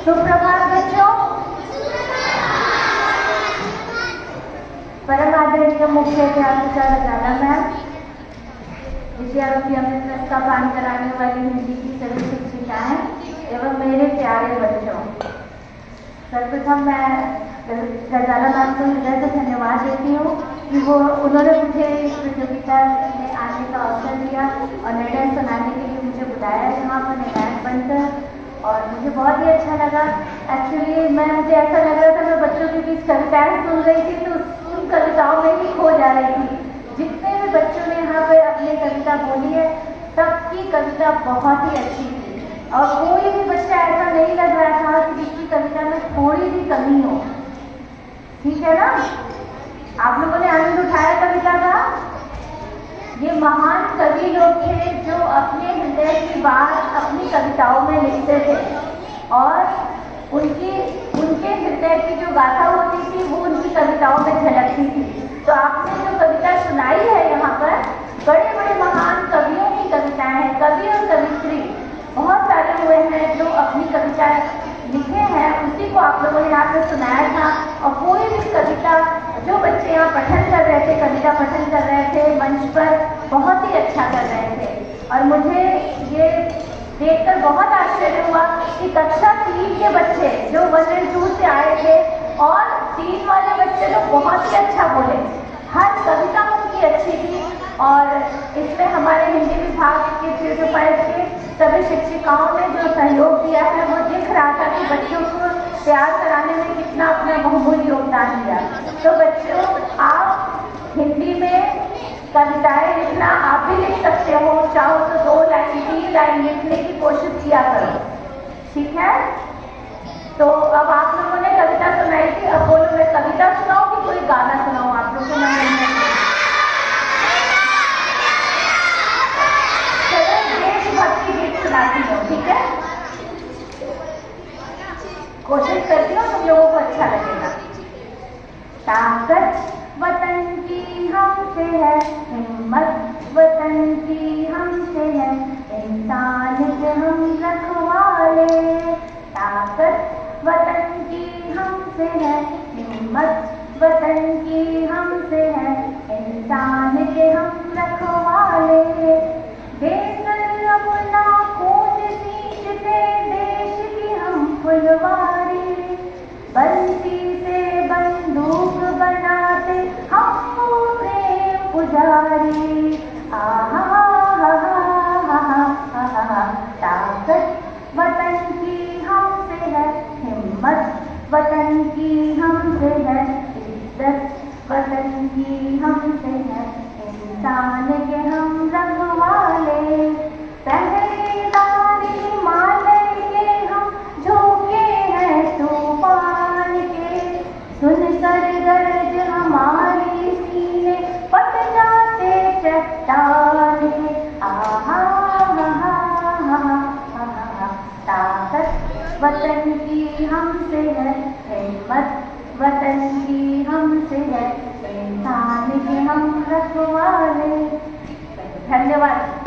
सुप्रभात बच्चों। परम आदरणीय मुख्य अध्यापिका रजाना मैम, विद्यार्थी अमृत का पान कराने वाली हिंदी की सभी शिक्षिकाएं एवं मेरे प्यारे बच्चों, सर्वप्रथम मैं रजाना मैम को हृदय से धन्यवाद देती हूँ कि उन्होंने मुझे इस प्रतियोगिता में आने का अवसर दिया और निर्णय सुनाने के लिए मुझे बुलाया यहाँ पर निर्णायक बनकर, और मुझे बहुत ही अच्छा लगा। एक्चुअली मुझे ऐसा लग रहा था मैं बच्चों के बीच कविताएं सुन रही थी तो उन कविताओं में ही खो जा रही थी। जितने भी बच्चों ने यहाँ पर अपनी कविता बोली है सबकी कविता बहुत ही अच्छी थी और कोई भी बच्चा ऐसा नहीं लग रहा था कि जिसकी कविता में थोड़ी भी कमी हो। ठीक है ना? आप लोगों ने आनंद उठाया कविता का। ये महान कवि लोग थे जो अपने हृदय की बात अपनी कविताओं में लिखते थे और उनके हृदय की जो गाथा होती थी वो उनकी कविताओं में झलकती थी। तो आपने जो कविता सुनाई है यहाँ पर बड़े बड़े महान कवियों की कविताएं हैं। कवि और कवित्री बहुत सारे हुए हैं जो अपनी कविता लिखे हैं, उसी को आप लोगों ने यहाँ पे सुनाया था। और कोई भी कविता जो बच्चे यहाँ पठन कर रहे थे, कविता पठन कर रहे थे मंच पर, बहुत ही अच्छा कर रहे थे। और मुझे ये देखकर बहुत आश्चर्य हुआ कि कक्षा 3 के बच्चे जो 1 और 2 से आए थे और 3 वाले बच्चे तो बहुत ही अच्छा बोले, हर कविता उनकी अच्छी थी। और इसमें हमारे हिंदी विभाग के ट्यूटोपाइज के सभी शिक्षिकाओं ने जो सहयोग दिया है वो दिख रहा था कि बच्चों को तैयार कराने में कितना अपना बहुमूल्य योगदान दिया। तो बच्चों, आप हिंदी में कविताएं लिखना आप भी लिख सकते हो, चाहो तो 2 लाइन 3 लाइन लिखने की कोशिश किया करो। ठीक है? तो अब आप लोगों ने कविता सुनाई थी, अब बोलो मैं कविता सुनाऊं कि कोई गाना सुनाऊं आप लोगों को? चलो देशभक्ति गीत सुनाती हूँ। ठीक है? कोशिश करती हूँ, तुम लोगों को अच्छा लगेगा। ताकत वतन की हमसे है, हिम्मत वतन की हमसे है, इंसान के हम रखवाले। ताकत वतन की हमसे है, हिम्मत वतन की हमसे है, इंसान के हम रखवाले। देश अपना खून सींचते, देश की हम फुलवारी, बंसी से बंदूक बनाते हम प्रेम पुजारी। ताकत वतन की हमसे है, हिम्मत वतन की हमसे है, इज्जत वतन की हमसे है, इंसान के हम रखवाले। पहरेदारी हिमालय के हम झोंके हैं तूफान के, सुनकर गर्ज हमारी सीने फट जाते चट्टान के। ताकत वतन की हमसे है, हिम्मत वतन की हमसे है, इंसान के हम रखवाले। धन्यवाद।